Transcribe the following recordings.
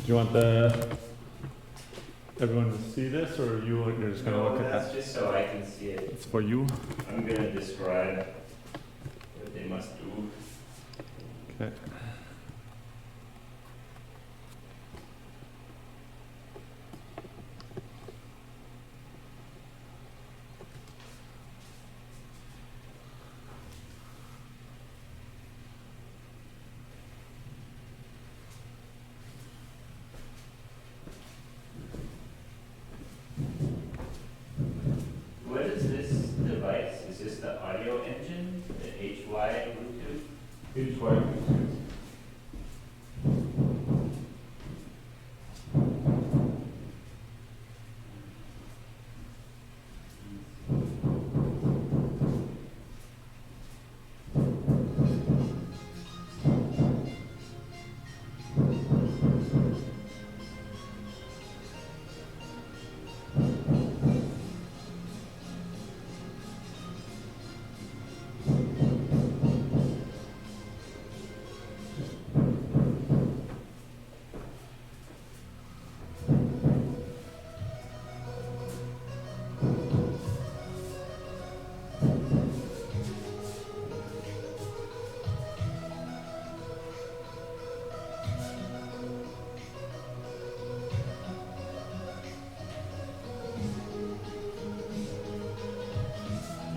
you want everyone to see this, or you're just going to look at that? That's just so I can see it. It's for you. I'm going to describe what they must do. Okay. What is this device? Is this the audio engine? The HY Bluetooth? HY.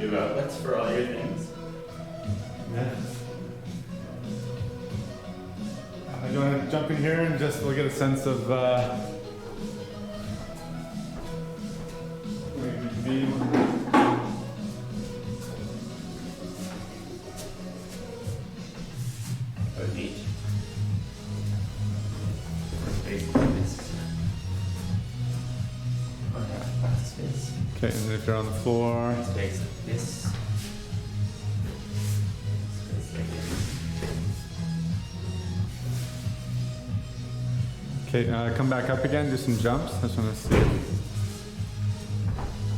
You have outlets for all your things? Yeah. Do you want to jump in here and just we'll get a sense of where you can be? Oh, neat. Different space like this. Oh, yeah, space. Okay, and then if you're on the floor. Space like this. Space like this. Okay, come back up again, do some jumps. I just want to see it.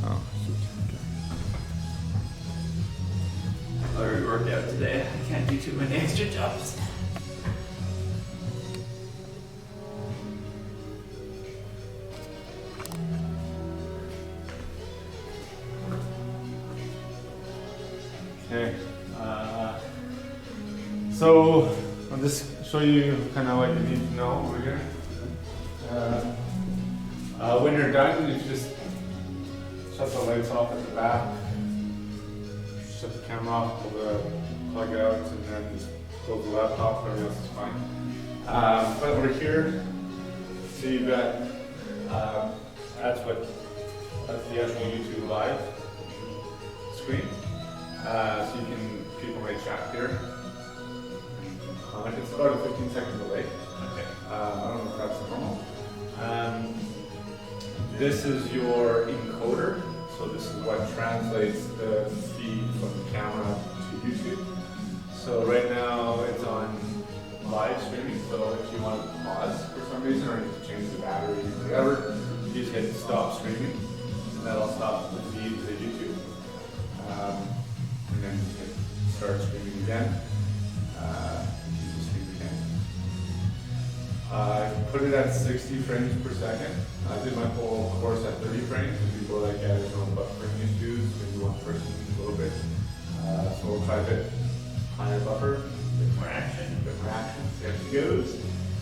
Oh, shoot. I already worked out today. I can't do too many extra jumps. Okay. So I'll just show you kind of what you need to know over here. When you're done, you just shut the lights off at the back, shut the camera off, pull the plug out, and then just close the laptop. Everything else is fine. But over here, so you've got that's the actual YouTube live screen. So you can, people may chat here. It's about a 15-second delay. Okay. I don't know if that's normal. This is your encoder. So this is what translates the feed from the camera to YouTube. So right now it's on live streaming. So if you want to pause for some reason or you need to change the battery or whatever, you just hit stop streaming, and that'll stop the feed to YouTube. And then you can start streaming again. You can stream again. I put it at 60 frames per second. I did my whole course at 30 frames. If people like there's no buffering issues, maybe one person needs a little bit. So we'll try a bit higher buffer, A bit more action. There she goes.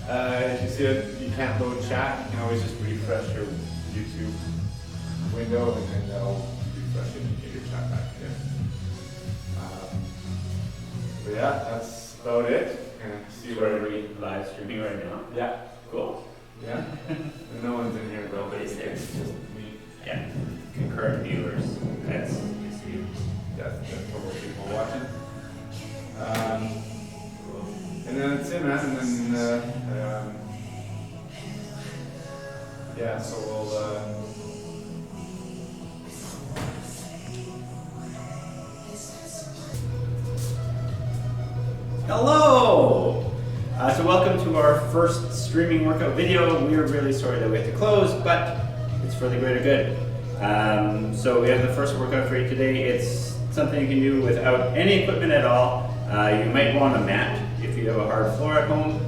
If you see it, you can't load chat. You can always just refresh your YouTube window, and then that'll refresh it and get your chat back in. But yeah, that's about it. And see So where are we live streaming right now? Yeah, Cool. yeah. And no one's in here, bro. Nobody's there. It's just me. Yeah. Concurrent viewers. That's just you. That's total people watching. Cool. And then it's in, man. And then yeah. So we'll. Hello! So welcome to our first streaming workout video. We're really sorry that we have to close, but it's for the greater good. So we have the first workout for you today. It's something you can do without any equipment at all. You might want a mat if you have a hard floor at home.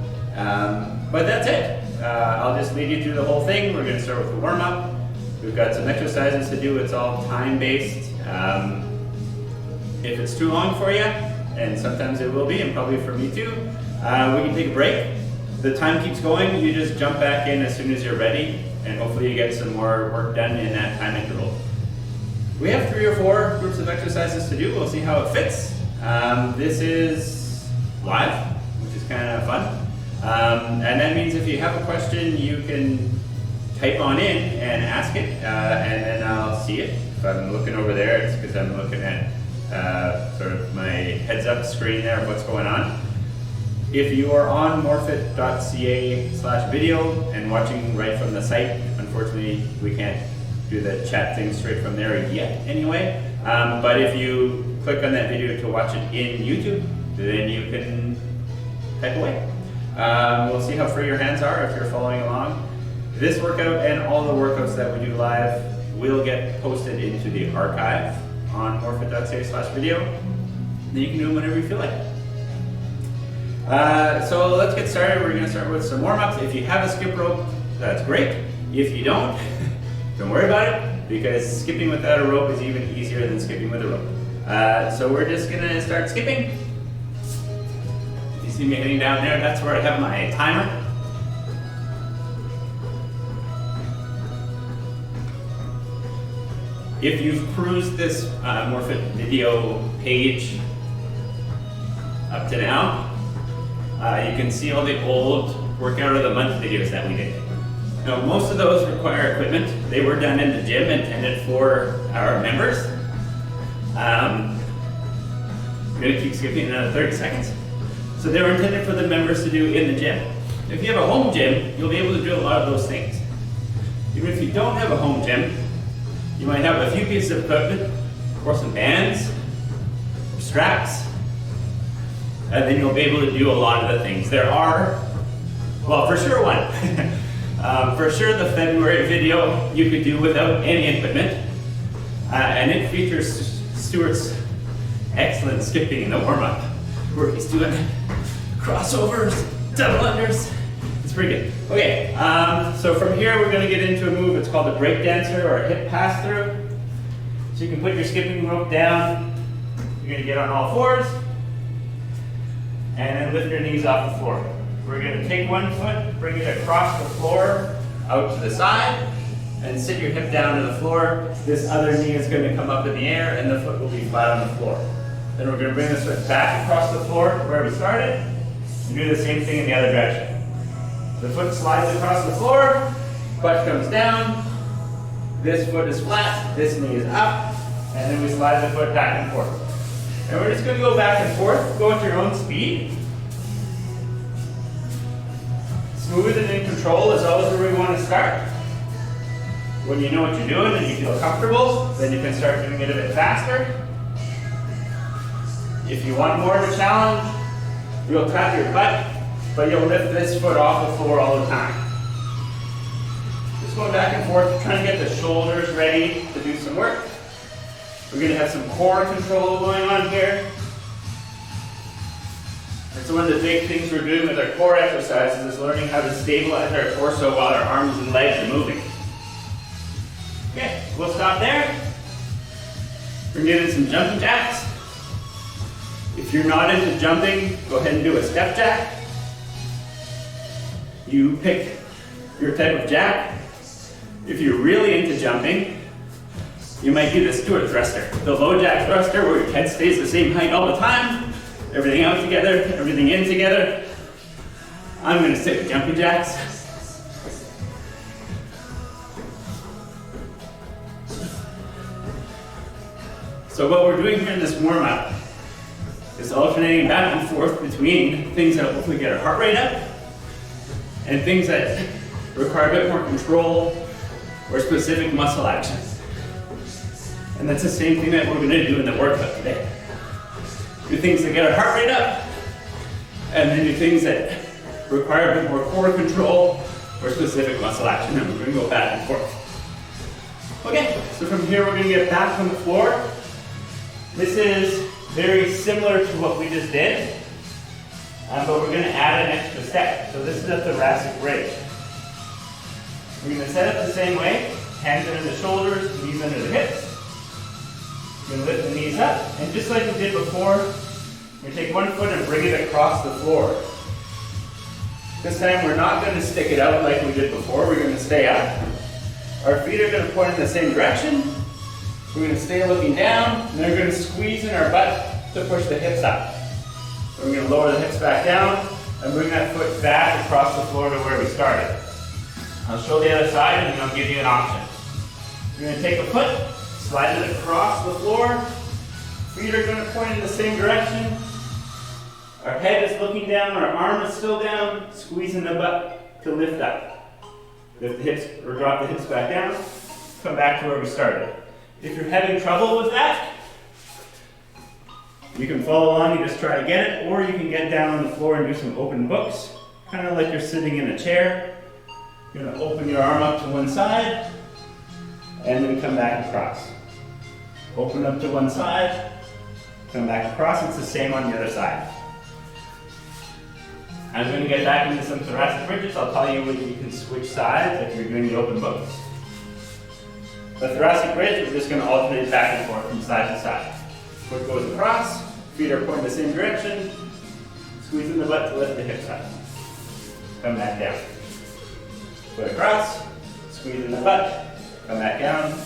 But that's it. I'll just lead you through the whole thing. We're going to start with the warm-up. We've got some exercises to do. It's all time-based. If it's too long for you, and sometimes it will be, and probably for me too, we can take a break. The time keeps going. You just jump back in as soon as you're ready, and hopefully you get some more work done in that time interval. We have 3 or 4 groups of exercises to do. We'll see how it fits. This is live, which is kind of fun. And that means if you have a question, you can type on in and ask it, and then I'll see it. If I'm looking over there, it's because I'm looking at sort of my heads-up screen there of what's going on. If you are on morfit.ca/video and watching right from the site, unfortunately we can't do the chat thing straight from there yet anyway. But if you click on that video to watch it in YouTube, then you can type away. We'll see how free your hands are if you're following along. This workout and all the workouts that we do live will get posted into the archive on morfit.ca/video. Then you can do them whenever you feel like. So let's get started. We're going to start with some warm-ups. If you have a skip rope, that's great. If you don't, don't worry about it, because skipping without a rope is even easier than skipping with a rope. So we're just going to start skipping. You see me heading down there, that's where I have my timer. If you've perused this MORFIT video page up to now, you can see all the old workout of the month videos that we did. Now, most of those require equipment. They were done in the gym, intended for our members. I'm going to keep skipping another 30 seconds. So they were intended for the members to do in the gym. If you have a home gym, you'll be able to do a lot of those things. Even if you don't have a home gym, you might have a few pieces of equipment, or some bands, or straps, and then you'll be able to do a lot of the things. There are, well, for sure one. For sure the February video you could do without any equipment, and it features Stuart's excellent skipping in the warm-up, where he's doing crossovers, double unders. It's pretty good. Okay, so from here we're going to get into a move. It's called a break dancer or a hip pass-through. So you can put your skipping rope down. You're going to get on all fours, and then lift your knees off the floor. We're going to take one foot, bring it across the floor, out to the side, and sit your hip down to the floor. This other knee is going to come up in the air, and the foot will be flat on the floor. Then we're going to bring this foot back across the floor to where we started, and do the same thing in the other direction. The foot slides across the floor, butt comes down, this foot is flat, this knee is up, and then we slide the foot back and forth. And we're just going to go back and forth, go at your own speed. Smooth and in control is always where we want to start. When you know what you're doing and you feel comfortable, then you can start doing it a bit faster. If you want more of a challenge, you'll tap your butt, but you'll lift this foot off the floor all the time. Just going back and forth, trying to get the shoulders ready to do some work. We're going to have some core control going on here. And so one of the big things we're doing with our core exercises is learning how to stabilize our torso while our arms and legs are moving. Okay, we'll stop there. We're going to get in some jumping jacks. If you're not into jumping, go ahead and do a step jack. You pick your type of jack. If you're really into jumping, you might do the Stuart thruster, the low jack thruster where your head stays the same height all the time, everything out together, everything in together. I'm going to stick with jumping jacks. So what we're doing here in this warm-up is alternating back and forth between things that hopefully get our heart rate up and things that require a bit more control or specific muscle action. And that's the same thing that we're going to do in the workout today. Do things that get our heart rate up, and then do things that require a bit more core control or specific muscle action, and we're going to go back and forth. Okay, so from here we're going to get back on the floor. This is very similar to what we just did, but we're going to add an extra step. So this is a thoracic raise. We're going to set up the same way. Hands under the shoulders, knees under the hips. We're going to lift the knees up, and just like we did before, we're going to take one foot and bring it across the floor. This time we're not going to stick it out like we did before, we're going to stay up. Our feet are going to point in the same direction. We're going to stay looking down, and then we're going to squeeze in our butt to push the hips up. So we're going to lower the hips back down, and bring that foot back across the floor to where we started. I'll show the other side, and then I'll give you an option. We're going to take a foot, slide it across the floor. Feet are going to point in the same direction. Our head is looking down, our arm is still down, squeezing the butt to lift up. Lift the hips, or drop the hips back down, come back to where we started. If you're having trouble with that, you can follow along and just try to get it, or you can get down on the floor and do some open books, kind of like you're sitting in a chair. You're going to open your arm up to one side, and then come back across. Open up to one side, come back across. It's the same on the other side. I'm going to get back into some thoracic bridges. I'll tell you when you can switch sides if you're doing the open books. The thoracic bridge, we're just going to alternate back and forth from side to side. Foot goes across, feet are pointing the same direction, squeezing the butt to lift the hips up. Come back down. Foot across, squeezing the butt, come back down,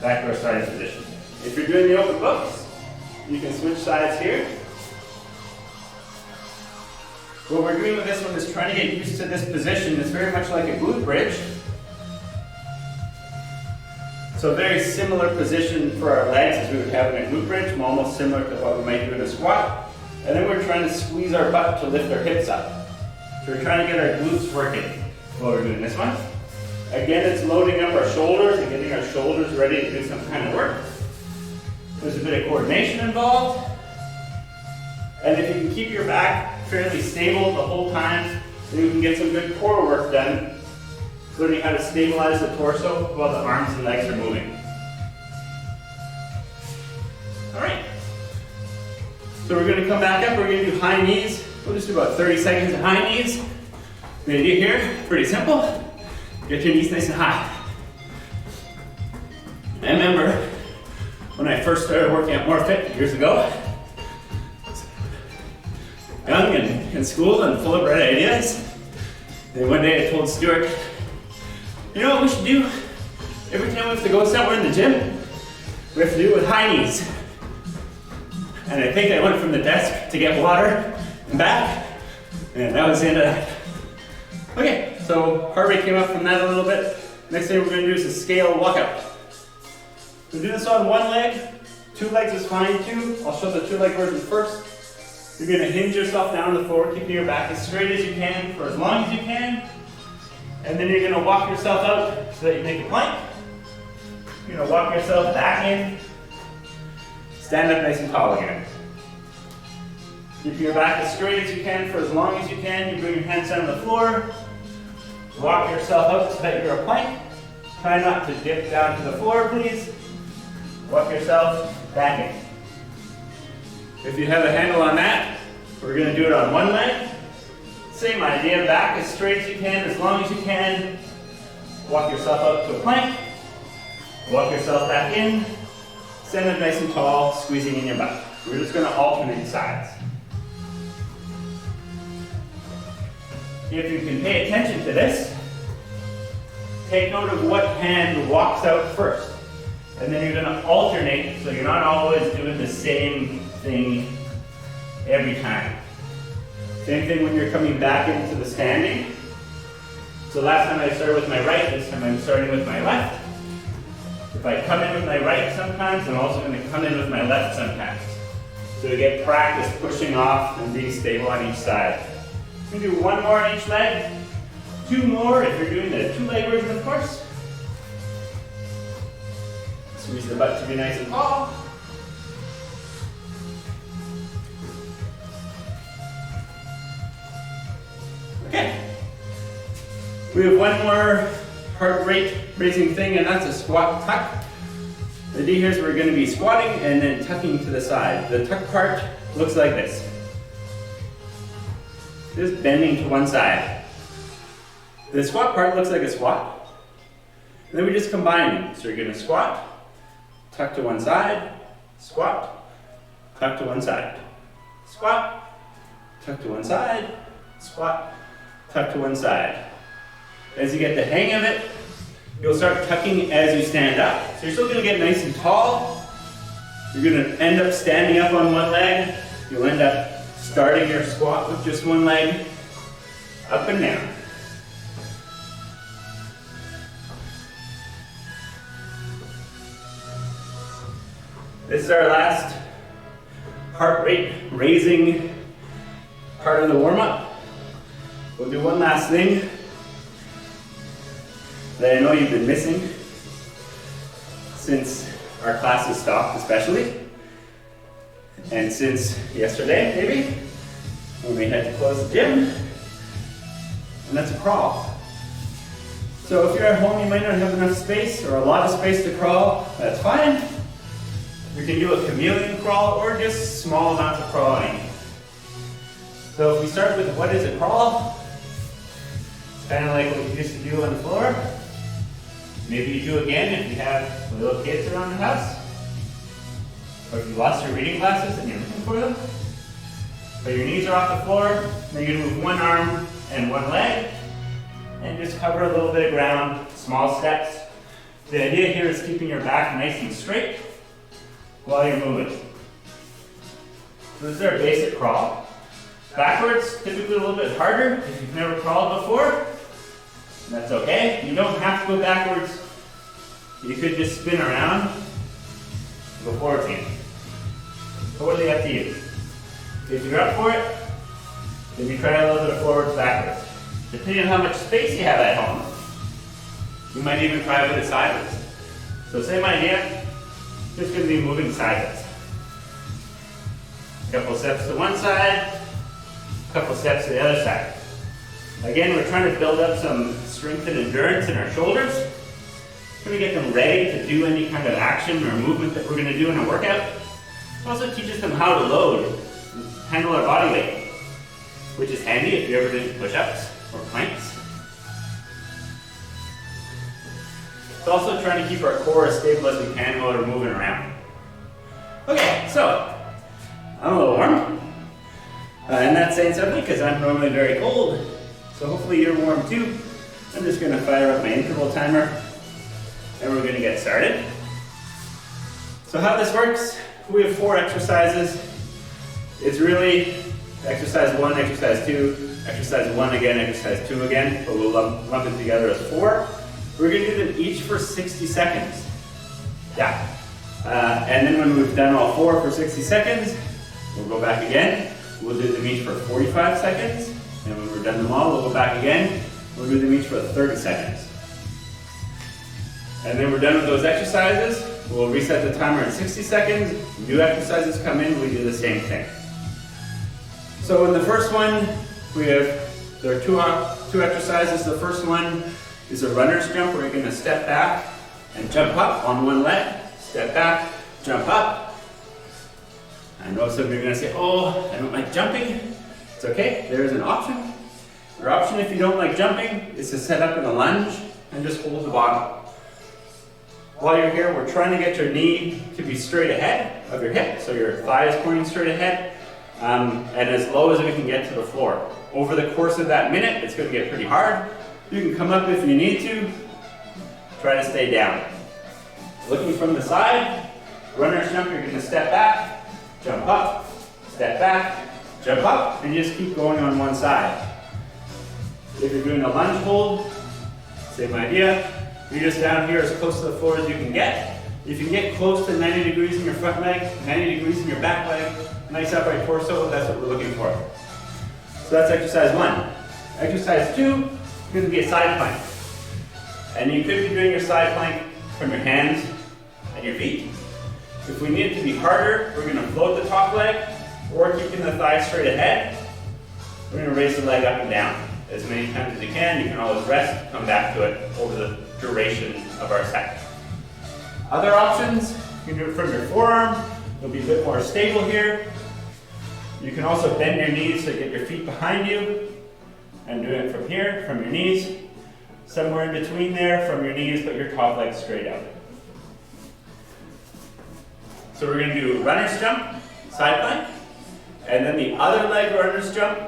back to our starting position. If you're doing the open books, you can switch sides here. What we're doing with this one is trying to get used to this position. It's very much like a glute bridge. So a very similar position for our legs as we would have in a glute bridge, almost similar to what we might do in a squat. And then we're trying to squeeze our butt to lift our hips up. So we're trying to get our glutes working while we're doing this one. Again, it's loading up our shoulders and getting our shoulders ready to do some kind of work. There's a bit of coordination involved. And if you can keep your back fairly stable the whole time, then you can get some good core work done, learning how to stabilize the torso while the arms and legs are moving. All right. So we're going to come back up. We're going to do high knees. We'll just do about 30 seconds of high knees. The idea here, pretty simple. Get your knees nice and high. I remember when I first started working at MORFIT years ago, young and in school and full of bright ideas. And one day I told Stuart, you know what we should do? Every time we have to go somewhere in the gym, we have to do it with high knees. And I think I went from the desk to get water and back, and that was the end of that. Okay, so heart rate came up from that a little bit. Next thing we're going to do is a scale walkout. We'll do this on one leg. 2 legs is fine too. I'll show the 2-leg version first. You're going to hinge yourself down on the floor, keeping your back as straight as you can for as long as you can. And then you're going to walk yourself out so that you make a plank. You're going to walk yourself back in. Stand up nice and tall again. Keep your back as straight as you can for as long as you can. You bring your hands down on the floor. Walk yourself out so that you're a plank. Try not to dip down to the floor, please. Walk yourself back in. If you have a handle on that, we're going to do it on one leg. Same idea, back as straight as you can, as long as you can. Walk yourself up to a plank. Walk yourself back in. Stand up nice and tall, squeezing in your butt. We're just going to alternate sides. If you can pay attention to this, take note of what hand walks out first. And then you're going to alternate, so you're not always doing the same thing every time. Same thing when you're coming back into the standing. So last time I started with my right, this time I'm starting with my left. If I come in with my right sometimes, I'm also going to come in with my left sometimes. So to get practice pushing off and being stable on each side. You can do 1 more on each leg, 2 more if you're doing the 2-leg version, of course. Squeeze the butt to be nice and tall. Okay. We have 1 more heart rate raising thing, and that's a squat tuck. The idea here is we're going to be squatting and then tucking to the side. The tuck part looks like this. Just bending to one side. The squat part looks like a squat. And then we just combine them. So you're going to squat, tuck to one side, squat, tuck to one side, squat, tuck to one side, squat, tuck to one side. As you get the hang of it, you'll start tucking as you stand up. So you're still going to get nice and tall. You're going to end up standing up on one leg. You'll end up starting your squat with just one leg, up and down. This is our last heart rate raising part of the warm-up. We'll do one last thing that I know you've been missing since our classes stopped, especially, and since yesterday, maybe, when we had to close the gym, and that's a crawl. So if you're at home, you might not have enough space or a lot of space to crawl, that's fine. We can do a chameleon crawl or just small amounts of crawling. So if we start with what is a crawl, it's kind of like what we used to do on the floor. Maybe you do again if you have little kids around the house. Or if you lost your reading glasses and you're looking for them. But your knees are off the floor, then you're going to move one arm and one leg, and just cover a little bit of ground, small steps. The idea here is keeping your back nice and straight while you're moving. So this is our basic crawl. Backwards, typically a little bit harder if you've never crawled before. That's okay. You don't have to go backwards. You could just spin around and go forwards again. Totally up to you. If you're up for it, then you try a little bit of forwards, backwards. Depending on how much space you have at home, you might even try a bit of sideways. So same idea. Just going to be moving sideways. A couple steps to one side, a couple steps to the other side. Again, we're trying to build up some strength and endurance in our shoulders. We're going to get them ready to do any kind of action or movement that we're going to do in a workout. It also teaches them how to load, handle our body weight, which is handy if you're ever doing push-ups or planks. It's also trying to keep our core as stable as we can while we're moving around. Okay, so I'm a little warm. And that's saying something because I'm normally very cold. So hopefully you're warm too. I'm just going to fire up my interval timer and we're going to get started. So how this works, we have 4 exercises. It's really exercise 1, exercise 2, exercise 1 again, exercise 2 again, but we'll lump it together as 4. We're going to do them each for 60 seconds. Yeah. And then when we've done all 4 for 60 seconds, we'll go back again. We'll do them each for 45 seconds. And when we're done them all, we'll go back again. We'll do them each for 30 seconds. And then we're done with those exercises. We'll reset the timer in 60 seconds. New exercises come in, we do the same thing. So in the first one, there are two exercises. The first one is a runner's jump where you're going to step back and jump up on one leg. Step back, jump up. I know some of you are going to say, oh, I don't like jumping. It's okay, there is an option. Your option if you don't like jumping is to set up in a lunge and just hold the bottom. While you're here, we're trying to get your knee to be straight ahead of your hip, so your thigh is pointing straight ahead, and as low as we can get to the floor. Over the course of that minute, it's going to get pretty hard. You can come up if you need to. Try to stay down. Looking from the side, runner's jump, you're going to step back, jump up, step back, jump up, and just keep going on one side. If you're doing a lunge hold, same idea. You're just down here as close to the floor as you can get. If you can get close to 90 degrees in your front leg, 90 degrees in your back leg, nice upright torso, that's what we're looking for. So that's exercise 1. Exercise 2 is going to be a side plank. And you could be doing your side plank from your hands and your feet. If we need it to be harder, we're going to float the top leg, or keeping the thigh straight ahead. We're going to raise the leg up and down as many times as you can. You can always rest, come back to it over the duration of our set. Other options, you can do it from your forearm. You'll be a bit more stable here. You can also bend your knees so you get your feet behind you and do it from here, from your knees. somewhere in between there from your knees, but your top leg straight out. So we're going to do runner's jump, side plank, and then the other leg runner's jump,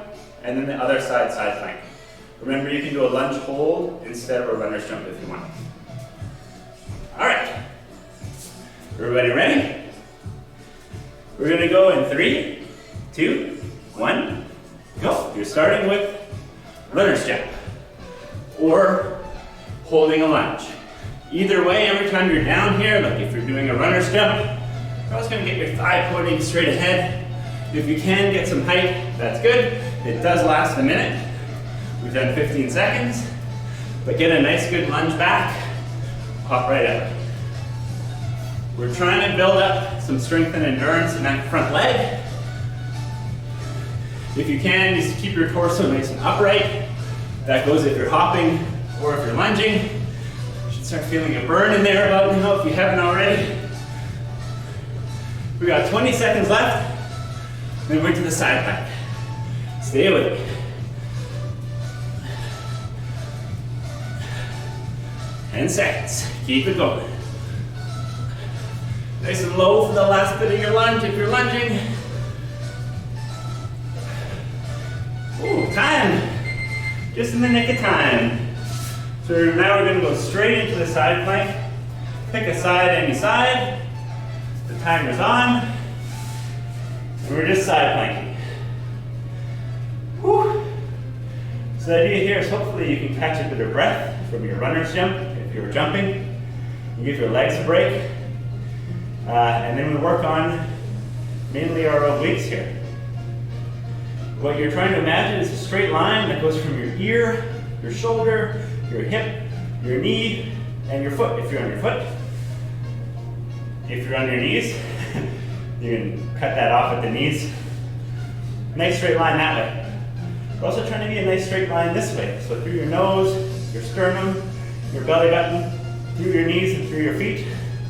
and then the other side plank. Remember, you can do a lunge hold instead of a runner's jump if you want. All right, everybody ready? We're going to go in 3, 2, 1, go. You're starting with runner's jump or holding a lunge. Either way, every time you're down here, like if you're doing a runner's jump, you're always going to get your thigh pointing straight ahead. If you can get some height, that's good. It does last a minute. We've done 15 seconds, but get a nice good lunge back, hop right out. We're trying to build up some strength and endurance in that front leg. If you can, just keep your torso nice and upright. That goes if you're hopping or if you're lunging. You should start feeling a burn in there about now if you haven't already. We got 20 seconds left, then we're to the side plank. Stay with me. 10 seconds, keep it going. Nice and low for the last bit of your lunge if you're lunging. Ooh, time. Just in the nick of time. So now we're going to go straight into the side plank. Pick a side, any side. The timer's on. And we're just side planking. Whew. So the idea here is hopefully you can catch a bit of breath from your runner's jump if you're jumping. You give your legs a break. And then we work on mainly our obliques here. What you're trying to imagine is a straight line that goes from your ear, your shoulder, your hip, your knee, and your foot if you're on your foot. If you're on your knees, you can cut that off at the knees. Nice straight line that way. We're also trying to be a nice straight line this way. So through your nose, your sternum, your belly button, through your knees and through your feet,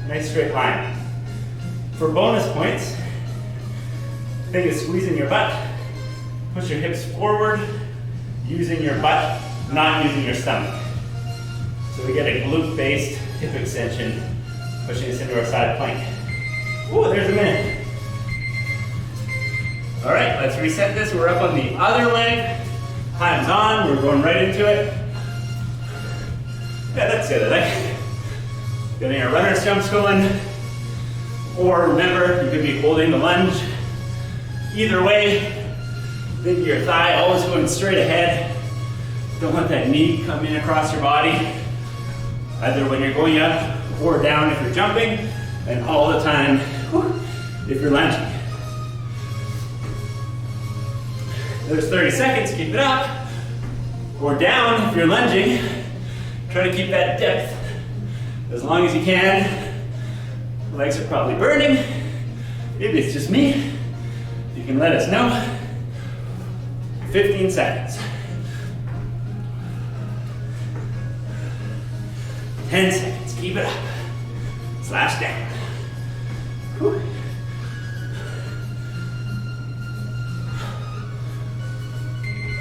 nice straight line. For bonus points, the thing is squeezing your butt. Push your hips forward, using your butt, not using your stomach. So we get a glute-based hip extension, pushing us into our side plank. Ooh, there's a minute. All right, let's reset this. We're up on the other leg. Time's on, we're going right into it. Yeah, that's the other leg. Getting our runner's jumps going. Or remember, you could be holding the lunge. Either way, think of your thigh always going straight ahead. Don't let that knee come in across your body. Either when you're going up or down if you're jumping, and all the time if you're lunging. There's 30 seconds, keep it up. Or down if you're lunging. Try to keep that depth as long as you can. Legs are probably burning. Maybe it's just me. You can let us know. 15 seconds. 10 seconds, keep it up. Slash down. Whew.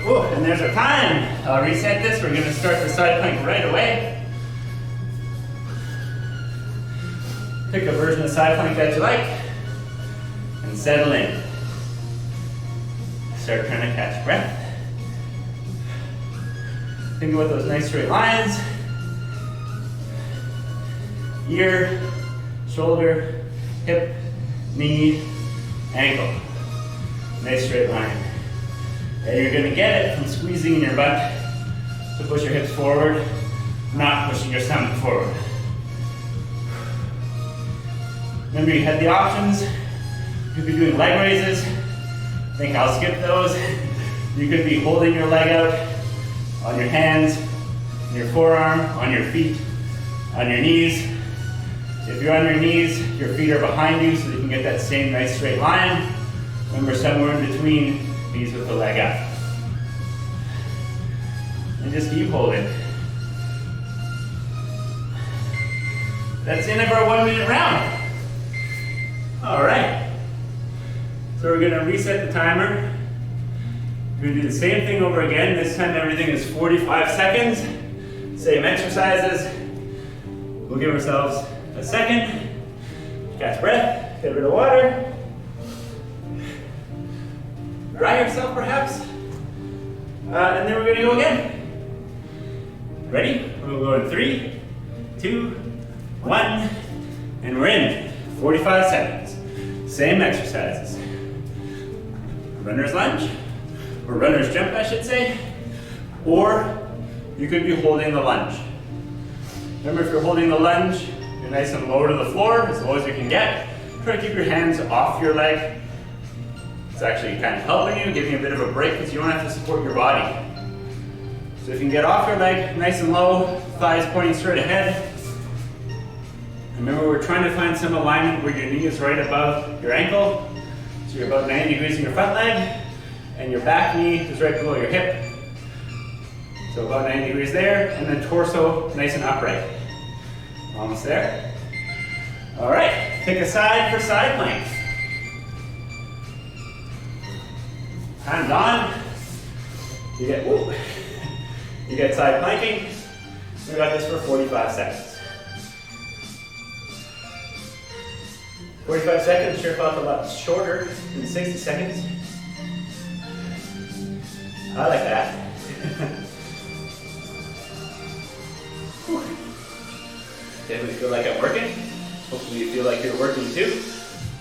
Oh, and there's our time. I'll reset this. We're gonna start the side plank right away. Pick a version of side plank that you like and settle in. Start trying to catch breath. Think about those nice straight lines. Ear, shoulder, hip, knee, ankle. Nice straight line. And you're gonna get it from squeezing in your butt to push your hips forward, not pushing your stomach forward. Remember, you had the options. You could be doing leg raises. I think I'll skip those. You could be holding your leg out on your hands, on your forearm, on your feet, on your knees. If you're on your knees, your feet are behind you so you can get that same nice straight line. Remember, somewhere in between, knees with the leg up. And just keep holding. That's the end of our 1 minute round. All right. So we're gonna reset the timer. We're gonna do the same thing over again. This time everything is 45 seconds. Same exercises. We'll give ourselves a second. Catch breath, get a bit of water. Dry yourself perhaps. And then we're gonna go again. Ready? We'll go in 3, 2, 1, and we're in. 45 seconds. Same exercises. Runner's lunge, or runner's jump I should say, or you could be holding the lunge. Remember, if you're holding the lunge, you're nice and low to the floor, as low as you can get. Try to keep your hands off your leg. It's actually kind of helping you, giving you a bit of a break because you don't have to support your body. So if you can get off your leg, nice and low, thighs pointing straight ahead. Remember, we're trying to find some alignment where your knee is right above your ankle. So you're about 90 degrees in your front leg, and your back knee is right below your hip. So about 90 degrees there, and then torso nice and upright. Almost there. All right, pick a side for side plank. Hands on. You get side planking. We got this for 45 seconds. 45 seconds sure felt a lot shorter than 60 seconds. I like that. Definitely feel like I'm working. Hopefully you feel like you're working too.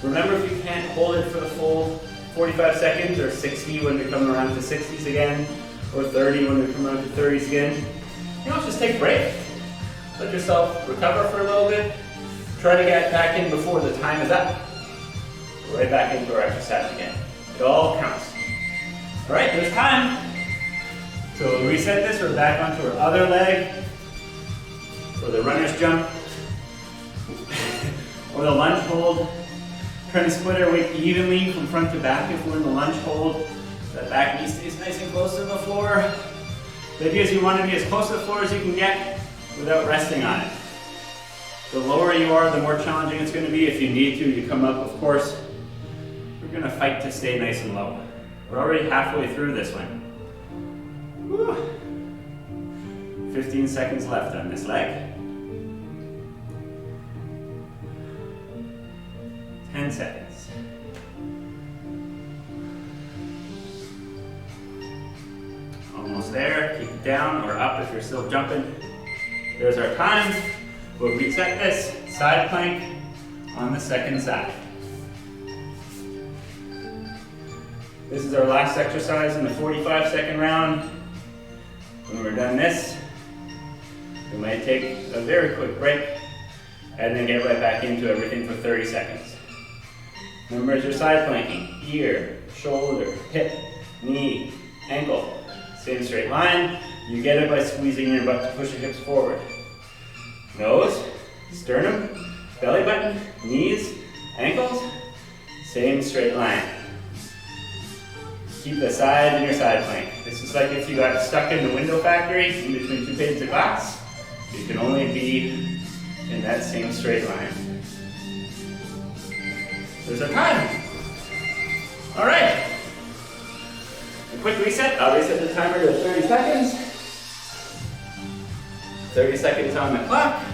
Remember, if you can't hold it for the full 45 seconds, or 60 when we come around to 60s again, or 30 when we come around to 30s again, just take a break. Let yourself recover for a little bit. Try to get back in before the time is up. Right back into our exercise again. It all counts. All right, there's time. So we'll reset this. We're back onto our other leg for the runner's jump or the lunge hold. Trying to split our weight evenly from front to back if we're in the lunge hold. That back knee stays nice and close to the floor. The idea is you want to be as close to the floor as you can get without resting on it. The lower you are, the more challenging it's going to be. If you need to, you come up, of course. We're going to fight to stay nice and low. We're already halfway through this one. Woo. 15 seconds left on this leg. 10 seconds. Almost there. Keep it down or up if you're still jumping. There's our time. We'll reset this, side plank on the second side. This is our last exercise in the 45-second round. When we're done this, we might take a very quick break and then get right back into everything for 30 seconds. Remember, as you're side planking, ear, shoulder, hip, knee, ankle, same straight line. You get it by squeezing your butt to push your hips forward. Nose, sternum, belly button, knees, ankles, same straight line. Keep the side in your side plank. This is like if you got stuck in the window factory in between two panes of glass. You can only be in that same straight line. There's our time. All right. A quick reset. I'll reset the timer to 30 seconds. 30 seconds on the clock.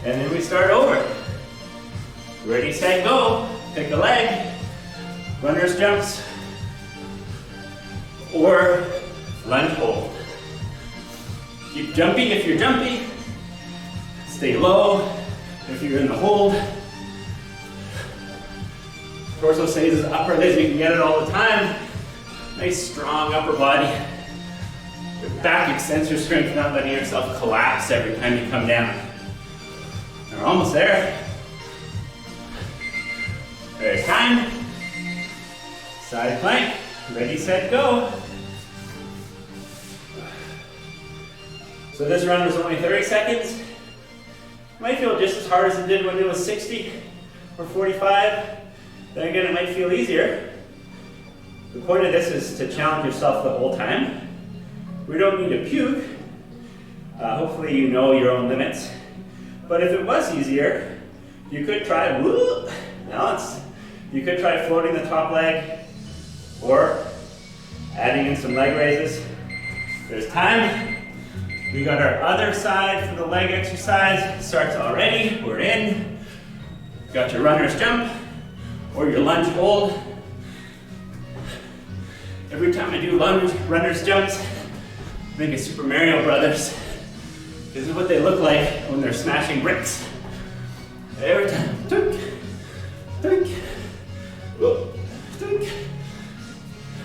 And then we start over. Ready, set, go. Pick a leg. Runner's jumps. Or lunge hold. Keep jumping if you're jumpy. Stay low if you're in the hold. Torso stays as upright as you can get it all the time. Nice strong upper body. Your back extends your strength, not letting yourself collapse every time you come down. We're almost there. There's time. Side plank. Ready, set, go. So this round was only 30 seconds. It might feel just as hard as it did when it was 60 or 45. Then again, it might feel easier. The point of this is to challenge yourself the whole time. We don't need to puke. Hopefully you know your own limits. But if it was easier, you could try balance. You could try floating the top leg or adding in some leg raises. There's time. We got our other side for the leg exercise. Starts already. We're in. Got your runner's jump or your lunge hold. Every time I do runner's jumps, I think of Super Mario Brothers. This is what they look like when they're smashing bricks. Every time. Dunk, dunk, whoop, dunk.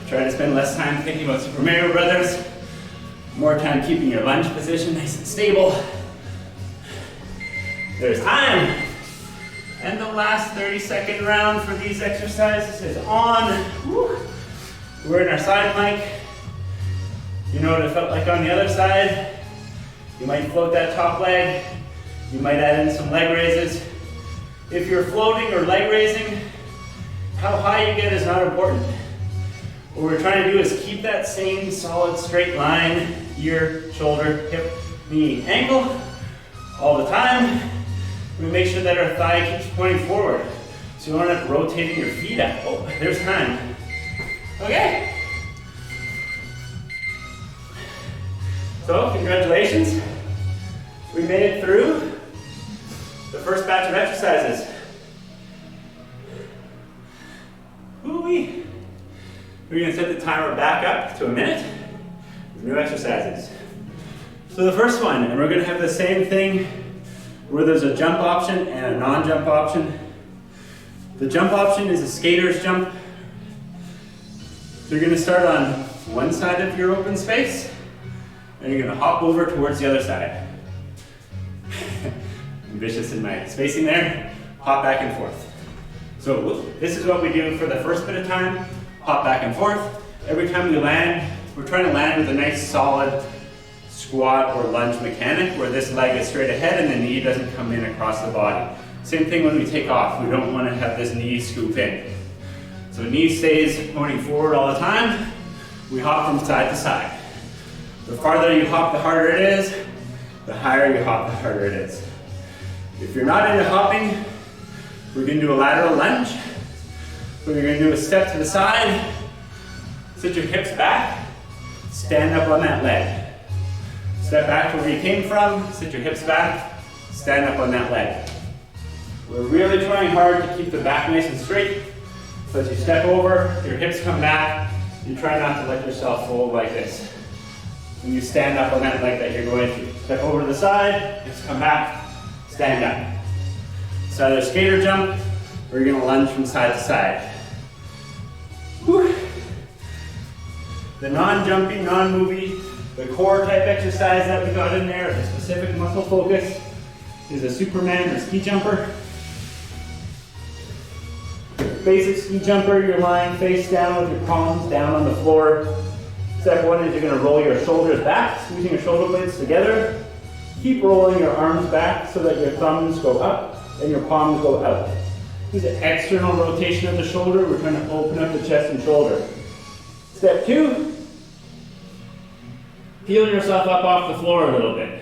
Try to spend less time thinking about Super Mario Brothers. More time keeping your lunge position nice and stable. There's time. And the last 30-second round for these exercises is on. Woo. We're in our side plank. You know what it felt like on the other side? You might float that top leg. You might add in some leg raises. If you're floating or leg raising, how high you get is not important. What we're trying to do is keep that same solid straight line, ear, shoulder, hip, knee, ankle, all the time. We make sure that our thigh keeps pointing forward, so you don't end up rotating your feet out. Oh, there's time. Okay. So, congratulations. We made it through the first batch of exercises. Woo-wee. We're going to set the timer back up to a minute with new exercises. So the first one, and we're going to have the same thing where there's a jump option and a non-jump option. The jump option is a skater's jump. So you're going to start on one side of your open space, and you're going to hop over towards the other side. Ambitious in my spacing there. Hop back and forth. So this is what we do for the first bit of time. Hop back and forth. Every time we land, we're trying to land with a nice solid squat or lunge mechanic where this leg is straight ahead and the knee doesn't come in across the body. Same thing when we take off. We don't want to have this knee scoop in. So knee stays pointing forward all the time. We hop from side to side. The farther you hop, the harder it is. The higher you hop, the harder it is. If you're not into hopping, we're going to do a lateral lunge. We're going to do a step to the side, sit your hips back, stand up on that leg. Step back to where you came from, sit your hips back, stand up on that leg. We're really trying hard to keep the back nice and straight. So as you step over, your hips come back, you try not to let yourself fold like this. When you stand up on that leg that you're going to. Step over to the side, hips come back, stand up. It's either skater jump, or you're going to lunge from side to side. Whew. The non-jumpy, non-movie, the core type exercise that we got in there, the specific muscle focus, is a Superman or ski jumper. Basic ski jumper, you're lying face down with your palms down on the floor. Step one is you're going to roll your shoulders back, squeezing your shoulder blades together. Keep rolling your arms back so that your thumbs go up and your palms go out. This is an external rotation of the shoulder. We're trying to open up the chest and shoulder. Step two, peel yourself up off the floor a little bit.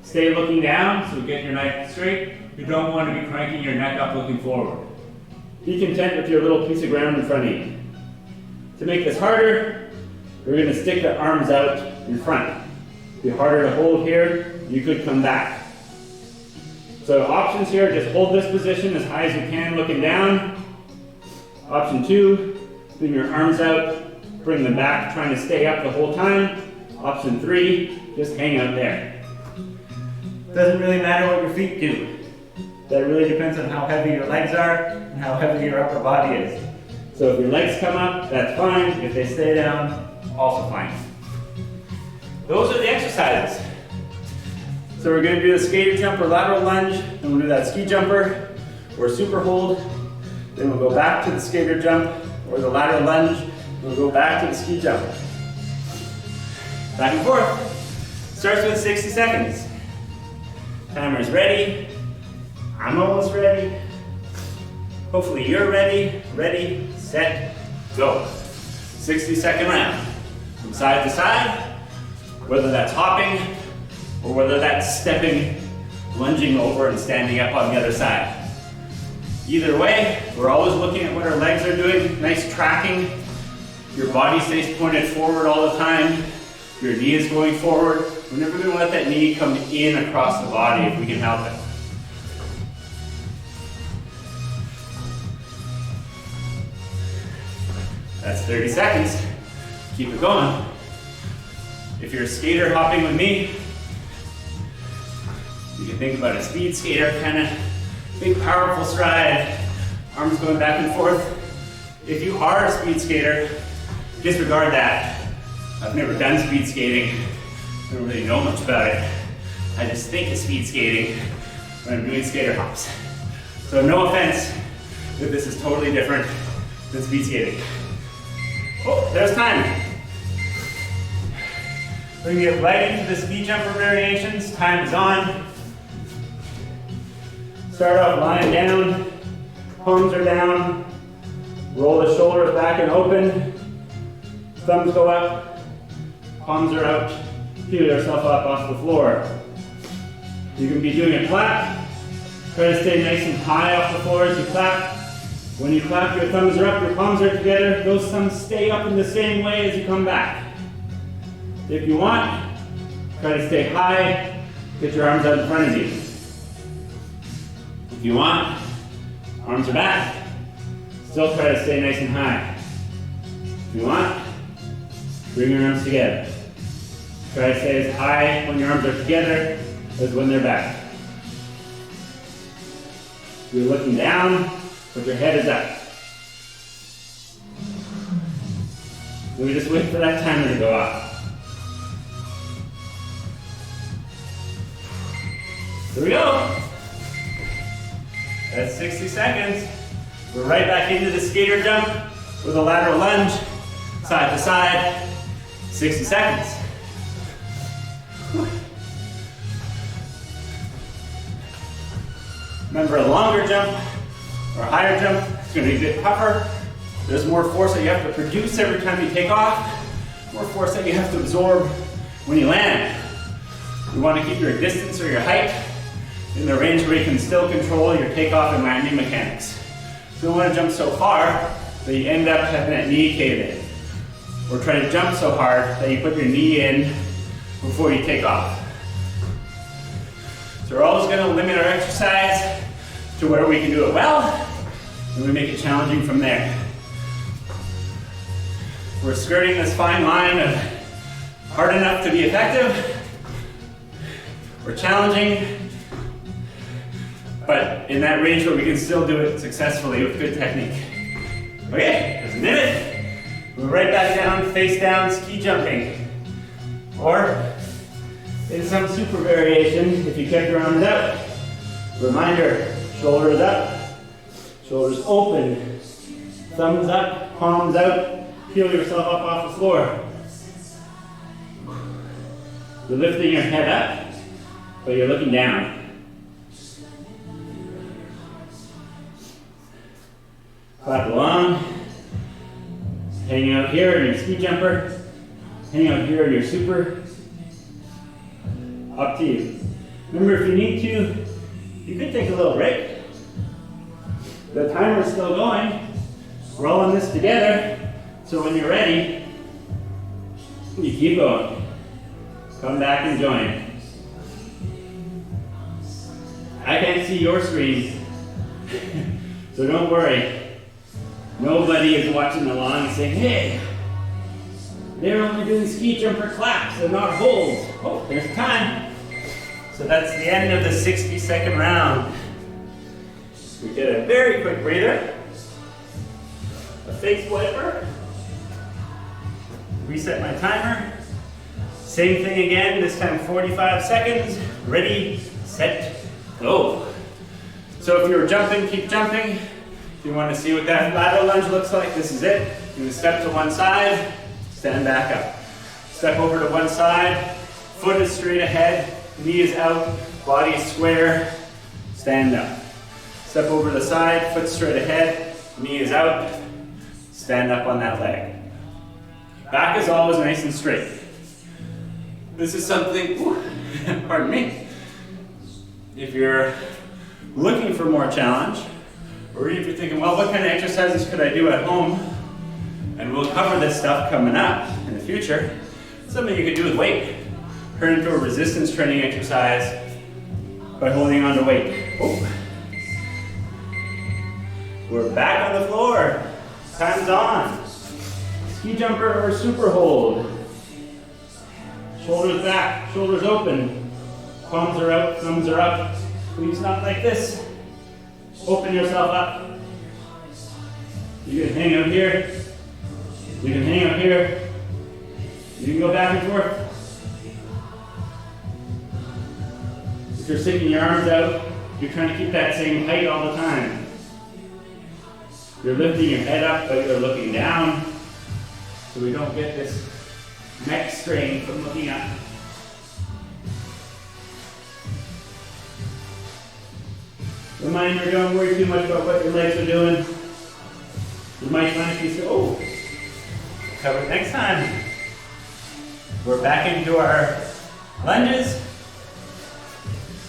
Stay looking down so you get your neck straight. You don't want to be cranking your neck up looking forward. Be content with your little piece of ground in front of you. To make this harder, we're going to stick the arms out in front. Be harder to hold here, you could come back. So options here, just hold this position as high as you can looking down. Option two, bring your arms out, bring them back, trying to stay up the whole time. Option three, just hang out there. Doesn't really matter what your feet do. That really depends on how heavy your legs are and how heavy your upper body is. So if your legs come up, that's fine. If they stay down, also fine. Those are the exercises. So we're going to do the skater jump or lateral lunge, and we'll do that ski jumper or super hold. Then we'll go back to the skater jump or the lateral lunge. We'll go back to the ski jump. Back and forth. Starts with 60 seconds. Timer's ready. I'm almost ready. Hopefully you're ready. Ready, set, go. 60-second round. From side to side, whether that's hopping or whether that's stepping, lunging over and standing up on the other side. Either way, we're always looking at what our legs are doing. Nice tracking. Your body stays pointed forward all the time. If your knee is going forward, we're never going to let that knee come in across the body if we can help it. That's 30 seconds. Keep it going. If you're a skater hopping with me, you can think about a speed skater, kind of big, powerful stride, arms going back and forth. If you are a speed skater, disregard that. I've never done speed skating. I don't really know much about it. I just think of speed skating when I'm doing skater hops. So no offense that this is totally different than speed skating. Oh, there's time. We're gonna get right into the speed jumper variations. Time is on. Start off lying down, palms are down, roll the shoulders back and open, thumbs go up, palms are out, peel yourself up off the floor. You can be doing a clap, try to stay nice and high off the floor as you clap. When you clap, your thumbs are up, your palms are together, those thumbs stay up in the same way as you come back. If you want, try to stay high, get your arms out in front of you. If you want, arms are back, still try to stay nice and high. If you want, bring your arms together. Try to stay as high when your arms are together as when they're back. If you're looking down, but your head is up. So we just wait for that timer to go off. Here we go. That's 60 seconds. We're right back into the skater jump with a lateral lunge, side to side, 60 seconds. Remember, a longer jump or a higher jump, it's going to be a bit tougher. There's more force that you have to produce every time you take off, more force that you have to absorb when you land. You want to keep your distance or your height in the range where you can still control your takeoff and landing mechanics. You don't want to jump so far that you end up having that knee cave in, or try to jump so hard that you put your knee in before you take off. So we're always going to limit our exercise to where we can do it well, and we make it challenging from there. We're skirting this fine line of hard enough to be effective. We're challenging, but in that range where we can still do it successfully with good technique. Okay, there's a minute. We're right back down, face down, ski jumping. Or in some super variation, if you kept your arms out. Reminder, shoulders up, shoulders open, thumbs up, palms out, peel yourself up off the floor. You're lifting your head up, but you're looking down. Clap along. Hang out here in your ski jumper. Hang out here in your super. Up to you. Remember, if you need to, you could take a little break. The timer's still going. We're all in this together. So when you're ready, you keep going. Come back and join. I can't see your screen, so don't worry. Nobody is watching along and saying, hey, they're only doing ski jumper claps and not holds. Oh, there's time. So that's the end of the 60-second round. We did a very quick breather, a face wiper, reset my timer. Same thing again, this time 45 seconds. Ready, set, go. So if you're jumping, keep jumping. If you want to see what that lateral lunge looks like, this is it. You're going to step to one side, stand back up. Step over to one side, foot is straight ahead, knee is out, body is square, stand up. Step over to the side, foot straight ahead, knee is out, stand up on that leg. Back is always nice and straight. This is something, pardon me, if you're looking for more challenge, or if you're thinking, well, what kind of exercises could I do at home? And we'll cover this stuff coming up in the future. something you could do with weight. Turn into a resistance training exercise by holding on to weight. Oh. We're back on the floor. Time's on. Ski jumper or super hold. Shoulders back, shoulders open. Palms are out, thumbs are up. Please not like this. Open yourself up. You can hang out here. You can hang out here. You can go back and forth. If you're sticking your arms out, you're trying to keep that same height all the time. You're lifting your head up, but you're looking down, so we don't get this neck strain from looking up. Reminder, don't worry too much about what your legs are doing. You might find if you say, oh, cover it next time. We're back into our lunges.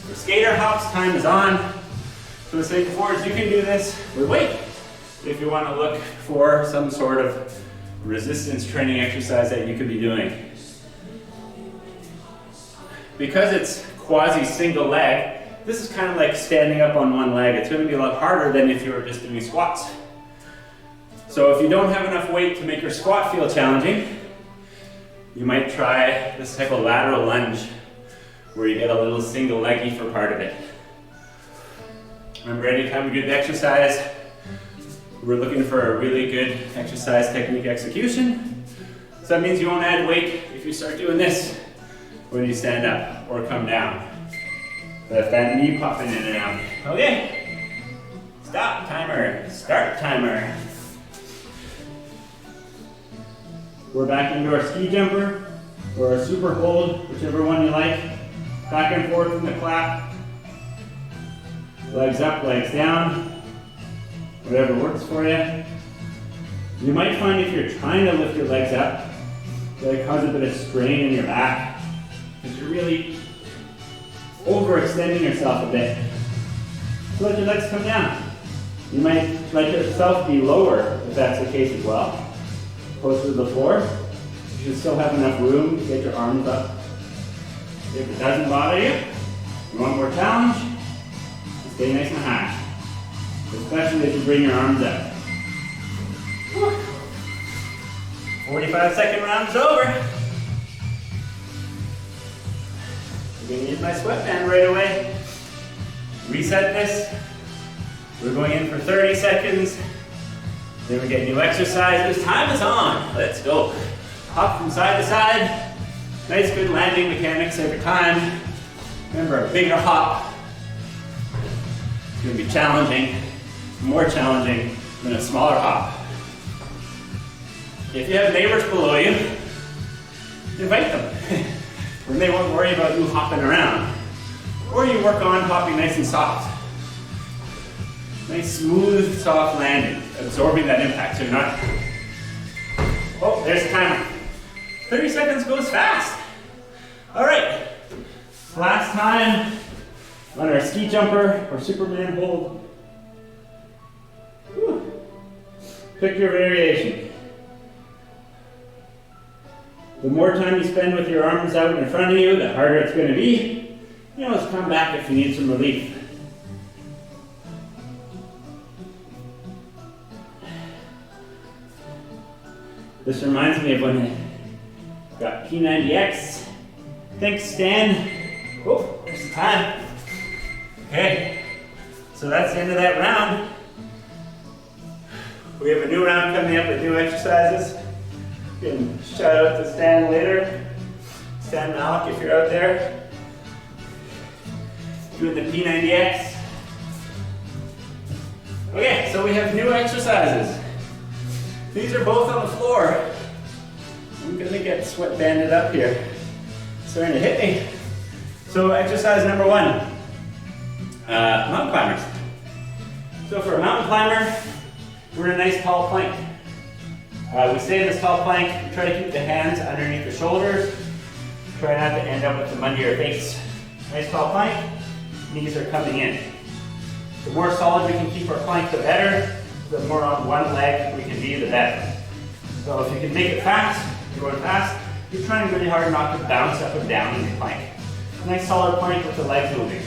For skater hops, time is on. So the same before is you can do this with weight. If you want to look for some sort of resistance training exercise that you could be doing. Because it's quasi single leg, this is kind of like standing up on one leg. It's going to be a lot harder than if you were just doing squats. So if you don't have enough weight to make your squat feel challenging, you might try this type of lateral lunge where you get a little single leggy for part of it. Remember, anytime we do the exercise, we're looking for a really good exercise technique execution. So that means you won't add weight if you start doing this when you stand up or come down. Let that knee popping in and out. Okay. Stop timer. Start timer. We're back into our ski jumper or our super hold, whichever one you like. Back and forth in the clap. Legs up, legs down. Whatever works for you. You might find if you're trying to lift your legs up, that it causes a bit of strain in your back because you're really overextending yourself a bit. So let your legs come down. You might let yourself be lower if that's the case as well. Closer to the floor. You should still have enough room to get your arms up. If it doesn't bother you, you want more challenge, stay nice and high. Especially if you bring your arms up. 45-second round is over. I'm going to use my sweatband right away. Reset this. We're going in for 30 seconds. Then we get new exercises. Time is on. Let's go. Hop from side to side. Nice good landing mechanics every time. Remember, a bigger hop. It's going to be challenging. More challenging than a smaller hop. If you have neighbors below you, invite them. Then they won't worry about you hopping around. Or you work on hopping nice and soft. Nice, smooth, soft landing, absorbing that impact so you're not... Oh, there's the timer. 30 seconds goes fast. All right, last time on our ski jumper or Superman hold. Whew. Pick your variation. The more time you spend with your arms out in front of you, the harder it's going to be. You know, just come back if you need some relief. This reminds me of when I got P90X. Thanks, Stan. Oh, there's the time. Okay, so that's the end of that round. We have a new round coming up with new exercises. You can shout out to Stan later. Stan Malik, if you're out there. Doing the P90X. Okay, so we have new exercises. These are both on the floor. I'm gonna get sweat banded up here. It's starting to hit me. So exercise number one, mountain climbers. So for a mountain climber, we're in a nice tall plank. We stay in this tall plank, we try to keep the hands underneath the shoulders. Try not to end up with them under your face. Nice tall plank, knees are coming in. The more solid we can keep our plank, the better. The more on one leg we can be, the better. So if you can make it fast, you're going fast, you're trying really hard not to bounce up and down in your plank. Nice solid plank with the legs moving.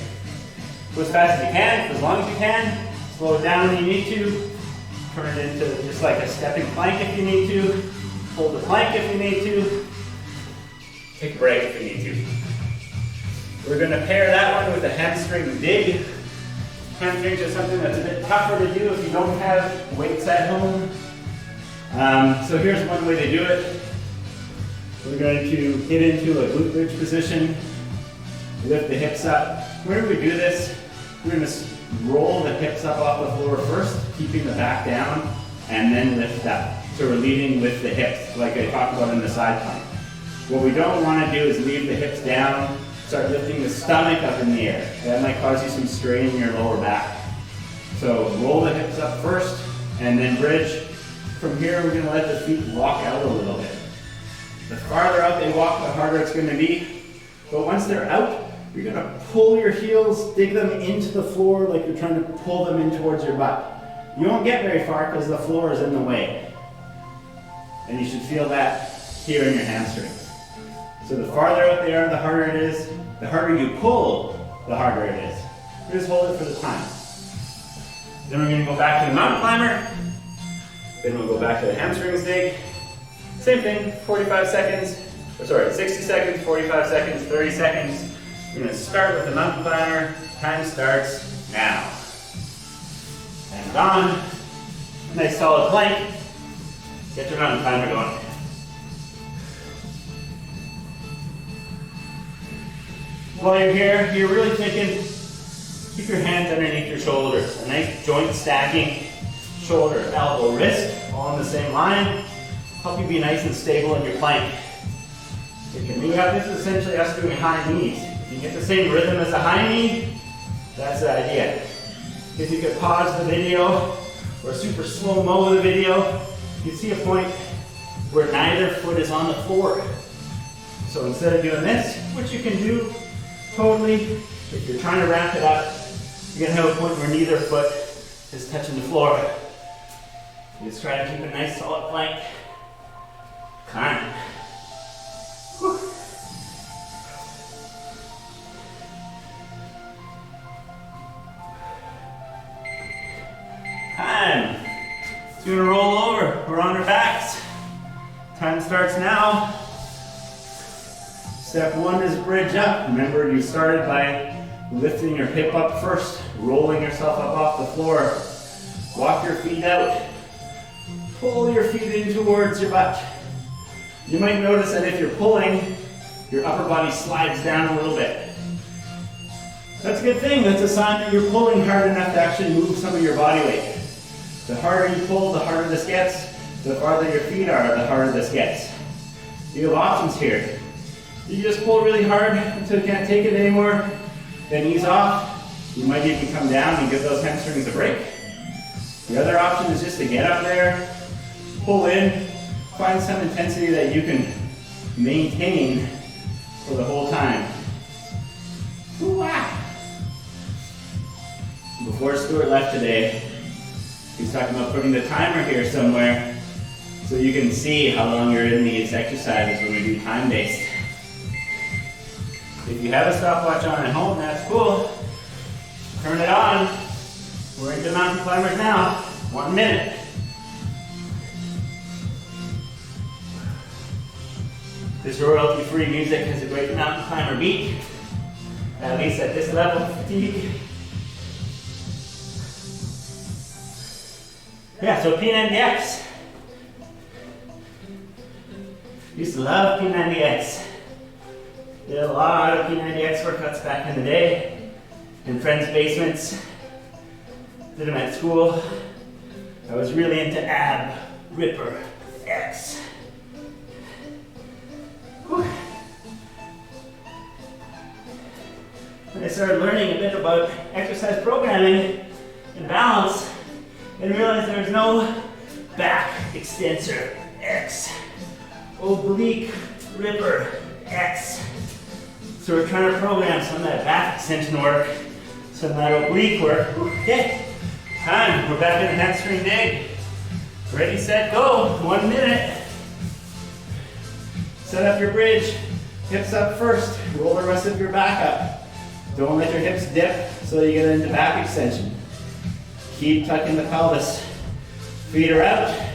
Go as fast as you can, for as long as you can. Slow it down when you need to. Turn it into just like a stepping plank if you need to. Hold the plank if you need to. Take a break if you need to. We're going to pair that one with a hamstring dig. Hamstrings are something that's a bit tougher to do if you don't have weights at home. So here's one way to do it. We're going to get into a glute bridge position. Lift the hips up. Whenever we do this, we're going to roll the hips up off the floor first, keeping the back down, and then lift up. So we're leading with the hips, like I talked about in the side plank. What we don't want to do is leave the hips down, start lifting the stomach up in the air. That might cause you some strain in your lower back. So roll the hips up first, and then bridge. From here, we're going to let the feet walk out a little bit. The farther out they walk, the harder it's going to be. But once they're out, you're going to pull your heels, dig them into the floor like you're trying to pull them in towards your butt. You won't get very far because the floor is in the way. And you should feel that here in your hamstrings. So the farther out they are, the harder it is. The harder you pull, the harder it is. Just hold it for the time. Then we're going to go back to the mountain climber. Then we'll go back to the hamstrings dig. Same thing, 45 seconds. 60 seconds, 45 seconds, 30 seconds. We're going to start with the mountain climber. Time starts now. And on. Nice solid plank. Get your mountain climber going. While you're here, you're really thinking, keep your hands underneath your shoulders. A nice joint stacking, shoulder, elbow, wrist, all on the same line. Help you be nice and stable in your plank. If you have this is essentially us doing high knees. If you get the same rhythm as a high knee, that's the idea. If you could pause the video or super slow-mo the video, you see a point where neither foot is on the floor. So instead of doing this, which you can do totally, if you're trying to wrap it up, you're gonna have a point where neither foot is touching the floor. You just try to keep a nice solid plank. Climb. Whew. Time. It's gonna roll over. We're on our backs. Time starts now. Step one is bridge up. Remember, you started by lifting your hip up first, rolling yourself up off the floor. Walk your feet out. Pull your feet in towards your butt. You might notice that if you're pulling, your upper body slides down a little bit. That's a good thing. That's a sign that you're pulling hard enough to actually move some of your body weight. The harder you pull, the harder this gets. The farther your feet are, the harder this gets. You have options here. You just pull really hard until you can't take it anymore, then ease off. You might even come down and give those hamstrings a break. The other option is just to get up there, pull in, find some intensity that you can maintain for the whole time. Ooh-ah. Before Stuart left today, he's talking about putting the timer here somewhere so you can see how long you're in these exercises when we do time-based. If you have a stopwatch on at home, that's cool. Turn it on. We're into mountain climbers now. 1 minute. This royalty-free music has a great mountain climber beat, at least at this level of fatigue. Yeah, so P90X. Used to love P90X. Did a lot of P90X workouts back in the day, in friends' basements. Did them at school. I was really into ab, ripper, X. Whew. When I started learning a bit about exercise programming and balance, and realized there's no back extensor, X. Oblique, ripper, X. So we're trying to program some of that back extension work, some of that oblique work. Okay, time. We're back in the hamstring dig. Ready, set, go. 1 minute. Set up your bridge, hips up first, roll the rest of your back up. Don't let your hips dip so you get into back extension. Keep tucking the pelvis. Feet are out,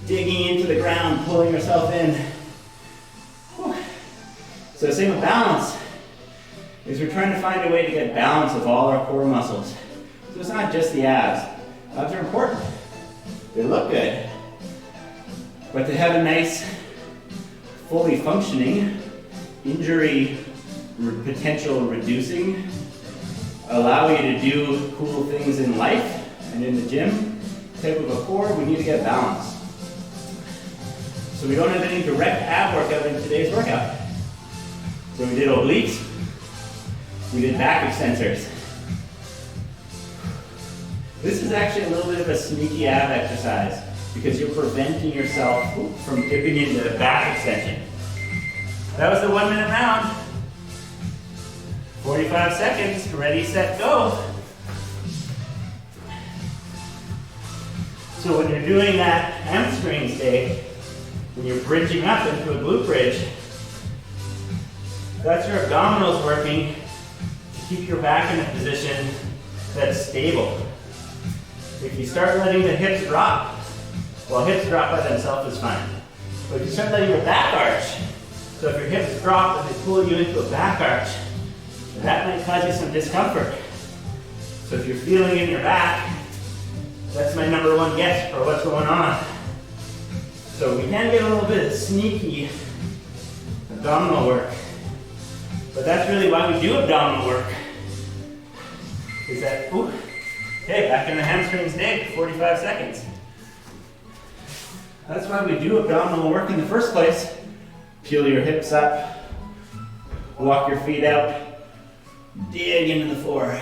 digging into the ground, pulling yourself in. Whew. So same with balance, is we're trying to find a way to get balance of all our core muscles. So it's not just the abs. Abs are important. They look good. But to have a nice, fully functioning, injury potential reducing, allow you to do cool things in life and in the gym type of a core, we need to get balance. So we don't have any direct ab workout in today's workout. So we did obliques, we did back extensors. This is actually a little bit of a sneaky ab exercise because you're preventing yourself from dipping into the back extension. That was the 1 minute round. 45 seconds, ready, set, go. So when you're doing that hamstring stay, when you're bridging up into a glute bridge, that's your abdominals working to keep your back in a position that's stable. If you start letting the hips drop, well, hips drop by themselves is fine. But if you start letting your back arch, so if your hips drop and they pull you into a back arch, that might cause you some discomfort. So if you're feeling in your back, that's my number one guess for what's going on. So we can get a little bit of sneaky abdominal work. But that's really why we do abdominal work. Is that, ooh, okay, back in the hamstrings dig, 45 seconds. That's why we do abdominal work in the first place. Peel your hips up, walk your feet out, dig into the floor.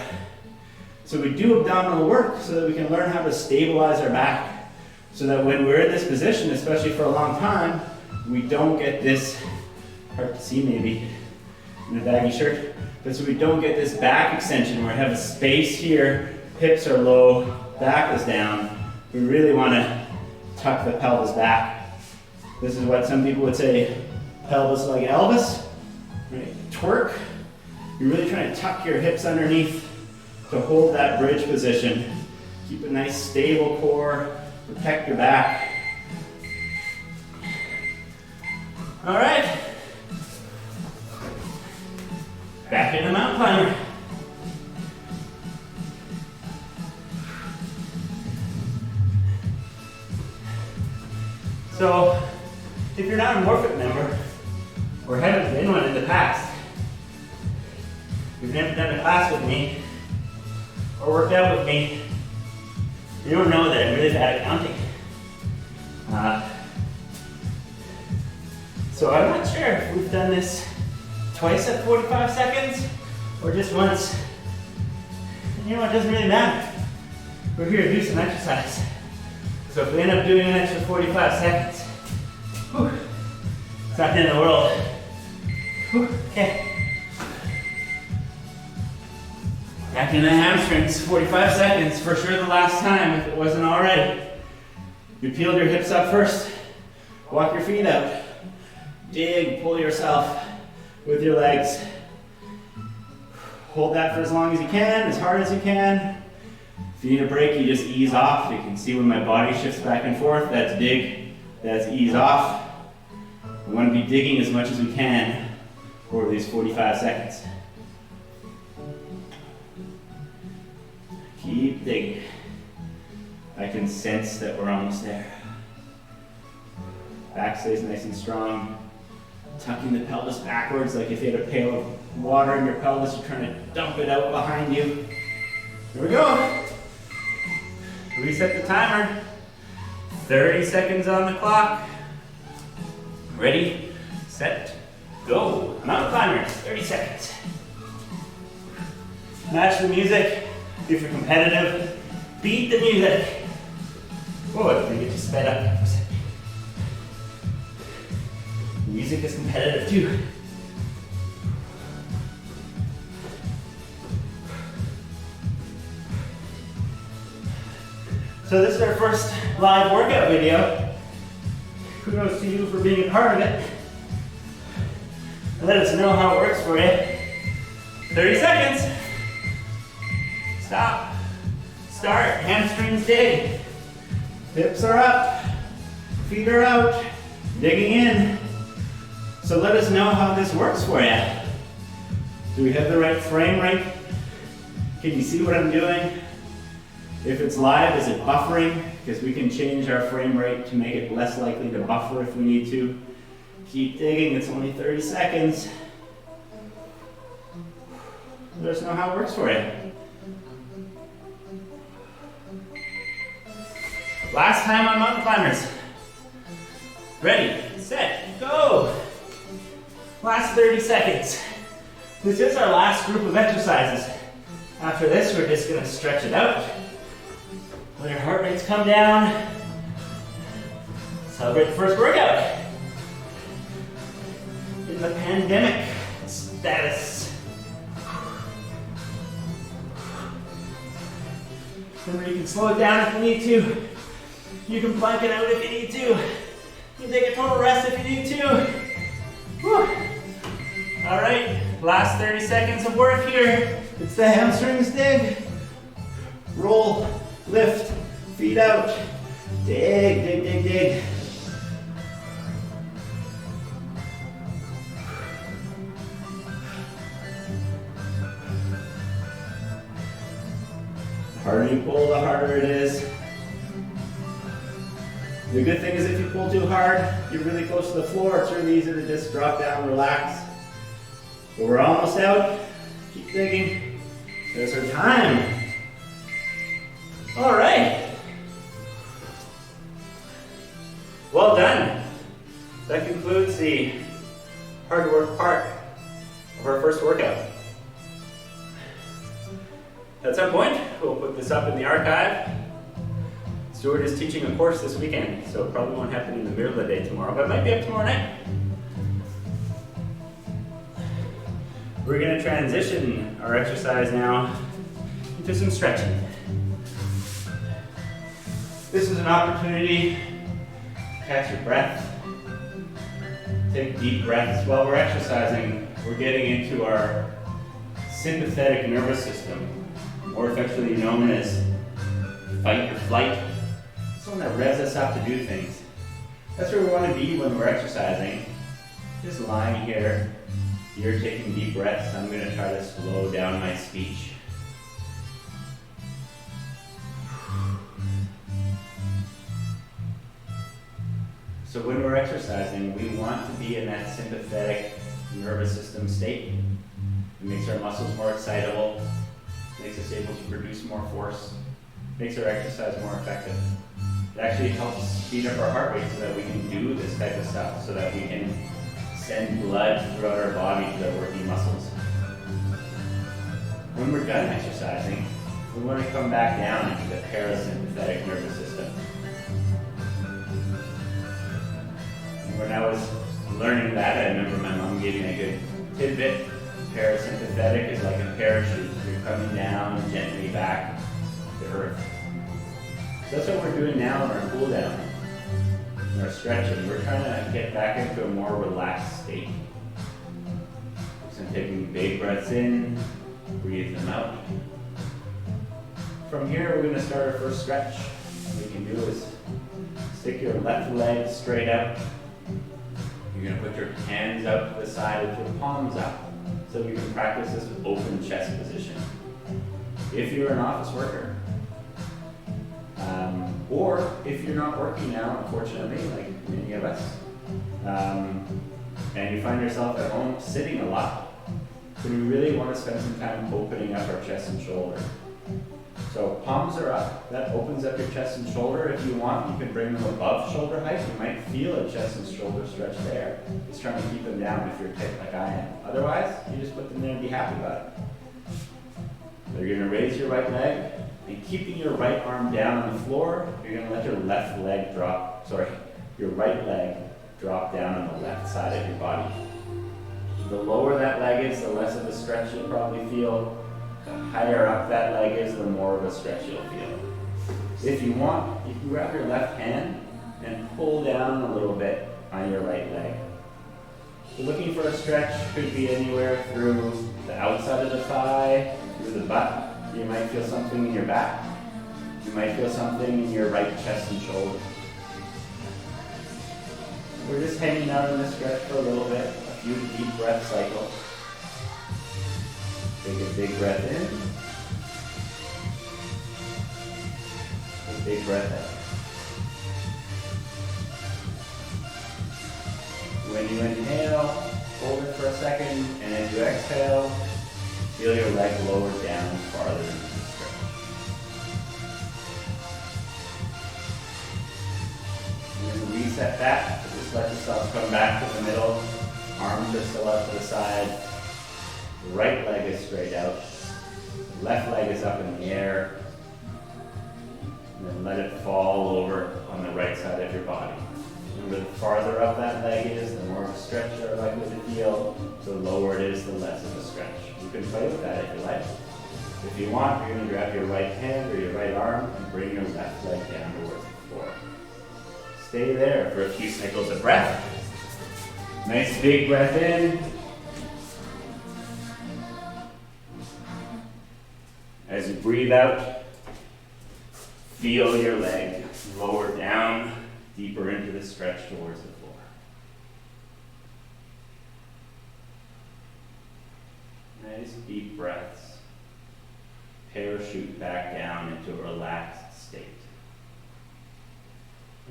So we do abdominal work so that we can learn how to stabilize our back. So that when we're in this position, especially for a long time, we don't get this, hard to see maybe in a baggy shirt, but so we don't get this back extension where I have a space here, hips are low, back is down. We really want to tuck the pelvis back. This is what some people would say, pelvis like Elvis, right? Twerk. You're really trying to tuck your hips underneath to hold that bridge position. Keep a nice stable core, protect your back. All right. Back in the mountain climber. So, if you're not a MORFIT member, or haven't been one in the past, you've never done a class with me, or worked out with me, you don't know that I'm really bad at counting. So I'm not sure if we've done this twice at 45 seconds, or just once. And you know, it doesn't really matter. We're here to do some exercise. So if we end up doing an extra 45 seconds, whew, it's not the end of the world. Whew, okay. Back in the hamstrings, 45 seconds, for sure the last time if it wasn't already. You peeled your hips up first, walk your feet out, dig, pull yourself with your legs. Hold that for as long as you can, as hard as you can. If you need a break, you just ease off. You can see when my body shifts back and forth, that's dig, that's ease off. We want to be digging as much as we can over these 45 seconds. Keep digging. I can sense that we're almost there. Back stays nice and strong. Tucking the pelvis backwards, like if you had a pail of water in your pelvis, you're trying to dump it out behind you. Here we go. Reset the timer. 30 seconds on the clock. Ready, set, go. Mountain climbers, 30 seconds. Match the music. If you're competitive, beat the music. Oh, I think it just sped up. Music is competitive too. So this is our first live workout video. Kudos to you for being a part of it. Let us know how it works for you. 30 seconds. Stop. Start. Hamstrings dig. Hips are up. Feet are out. Digging in. So let us know how this works for you. Do we have the right frame rate? Can you see what I'm doing? If it's live, is it buffering? Because we can change our frame rate to make it less likely to buffer if we need to. Keep digging, it's only 30 seconds. Let us know how it works for you. Last time on mountain climbers. Ready, set, go. Last 30 seconds. This is our last group of exercises. After this, we're just gonna stretch it out. Let your heart rates come down. Celebrate the first workout. In the pandemic status. Remember, you can slow it down if you need to. You can plank it out if you need to. You can take a total rest if you need to. Whew. All right, last 30 seconds of work here. It's the hamstrings dig. Roll, lift, feet out. Dig, dig, dig, dig. The harder you pull, the harder it is. The good thing is if you pull too hard, you're really close to the floor. It's really easy to just drop down, relax. But we're almost out. Keep digging. There's our time. All right. Well done. That concludes the hard work part of our first workout. At some point, we'll put this up in the archive. Stuart is teaching a course this weekend, so it probably won't happen in the middle of the day tomorrow, but it might be up tomorrow night. We're going to transition our exercise now into some stretching. This is an opportunity to catch your breath. Take deep breaths while we're exercising. We're getting into our sympathetic nervous system, more affectionately known as fight or flight. It's one that revs us up to do things. That's where we want to be when we're exercising. Just lying here, you're taking deep breaths. I'm going to try to slow down my speech. So when we're exercising, we want to be in that sympathetic nervous system state. It makes our muscles more excitable, makes us able to produce more force, makes our exercise more effective. It actually helps speed up our heart rate so that we can do this type of stuff, so that we can send blood throughout our body to our working muscles. When we're done exercising, we want to come back down into the parasympathetic nervous system. And when I was learning that, I remember my mom gave me a good tidbit. Parasympathetic is like a parachute. You're coming down gently back to earth. So that's what we're doing now in our cool down, in our stretching. We're trying to get back into a more relaxed state. So I'm taking big breaths in, breathe them out. From here, we're going to start our first stretch. What we can do is stick your left leg straight out. You're going to put your hands out to the side with your palms out. So we can practice this open chest position. If you're an office worker, or if you're not working now, unfortunately, like many of us, and you find yourself at home sitting a lot, then we really want to spend some time opening up our chest and shoulder. So palms are up. That opens up your chest and shoulder. If you want, you can bring them above shoulder height. You might feel a chest and shoulder stretch there. Just trying to keep them down if you're tight like I am. Otherwise, you just put them there and be happy about it. So you're going to raise your right leg, and keeping your right arm down on the floor, you're going to let your left leg drop, your right leg drop down on the left side of your body. The lower that leg is, the less of a stretch you'll probably feel. The higher up that leg is, the more of a stretch you'll feel. If you want, you can grab your left hand and pull down a little bit on your right leg. You're looking for a stretch, could be anywhere through the outside of the thigh, through the butt. You might feel something in your back. You might feel something in your right chest and shoulder. We're just hanging out in this stretch for a little bit, a few deep breath cycles. Take a big breath in. A big breath out. When you inhale, hold it for a second, and as you exhale, feel your leg lower down farther into the stretch. And then reset back. Just let yourself come back to the middle. Arms are still up to the side. Right leg is straight out. Left leg is up in the air. And then let it fall over on the right side of your body. Remember, the farther up that leg is, the more of a stretch you're likely to feel. The lower it is, the less of a stretch. You can play with that if you like. If you want, you're going to grab your right hand or your right arm and bring your left leg down towards the floor. Stay there for a few cycles of breath. Nice big breath in. As you breathe out, feel your leg lower down, deeper into the stretch towards the floor. Nice deep breaths. Parachute back down into a relaxed state.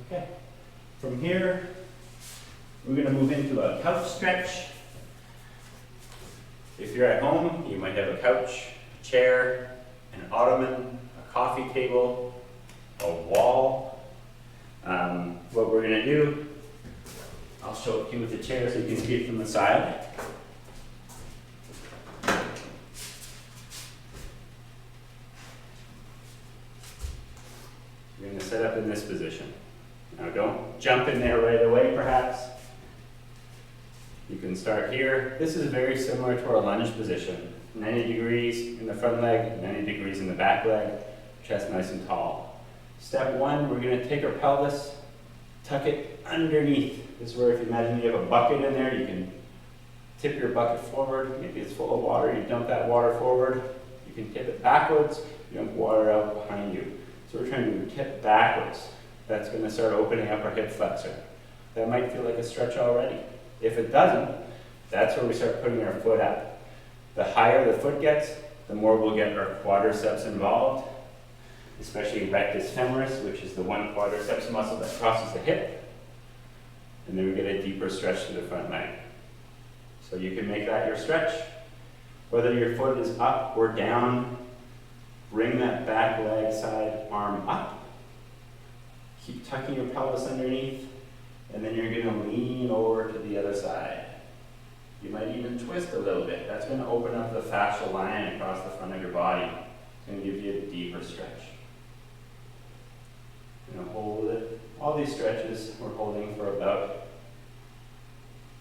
Okay. From here, we're going to move into a couch stretch. If you're at home, you might have a couch, a chair, an ottoman, a coffee table, a wall. What we're going to do, I'll show it to you with the chair so you can see it from the side. You're going to set up in this position. Now don't jump in there right away perhaps. You can start here. This is very similar to our lunge position. 90 degrees in the front leg, 90 degrees in the back leg, chest nice and tall. Step one, we're going to take our pelvis, tuck it underneath. This is where if you imagine you have a bucket in there, you can tip your bucket forward. Maybe it's full of water, you dump that water forward. You can tip it backwards, you dump water out behind you. So we're trying to tip backwards. That's going to start opening up our hip flexor. That might feel like a stretch already. If it doesn't, that's where we start putting our foot up. The higher the foot gets, the more we'll get our quadriceps involved, especially rectus femoris, which is the one quadriceps muscle that crosses the hip. And then we get a deeper stretch to the front leg. So you can make that your stretch. Whether your foot is up or down, bring that back leg side arm up. Keep tucking your pelvis underneath, and then you're going to lean over to the other side. You might even twist a little bit. That's going to open up the fascial line across the front of your body. It's going to give you a deeper stretch. You're going to hold it. All these stretches we're holding for about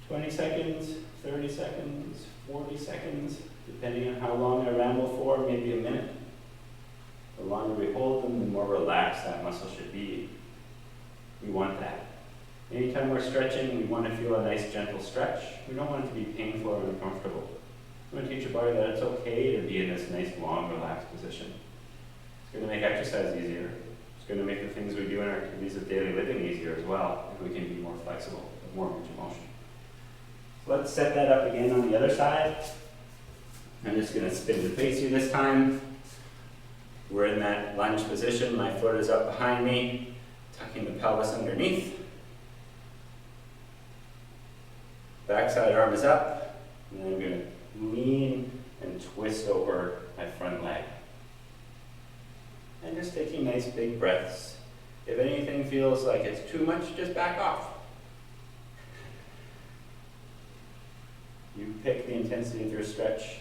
20 seconds, 30 seconds, 40 seconds, depending on how long I ramble for, maybe a minute. The longer we hold them, the more relaxed that muscle should be. We want that. Anytime we're stretching, we want to feel a nice gentle stretch. We don't want it to be painful or uncomfortable. We want to teach your body that it's okay to be in this nice, long, relaxed position. It's going to make exercise easier. It's going to make the things we do in our activities of daily living easier as well, if we can be more flexible, with more range of motion. So let's set that up again on the other side. I'm just going to spin to face you this time. We're in that lunge position. My foot is up behind me, tucking the pelvis underneath. Backside arm is up, and then I'm going to lean and twist over my front leg. And just taking nice big breaths. If anything feels like it's too much, just back off. You pick the intensity of your stretch.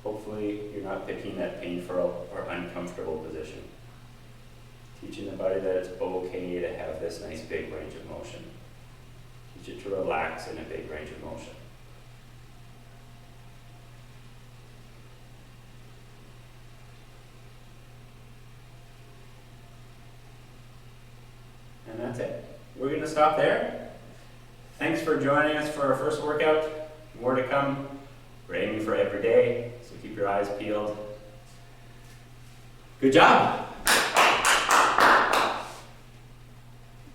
Hopefully you're not picking that painful or uncomfortable position. Teaching the body that it's okay to have this nice big range of motion. Teach it to relax in a big range of motion. And that's it. We're going to stop there. Thanks for joining us for our first workout. More to come. We're aiming for every day, so keep your eyes peeled. Good job.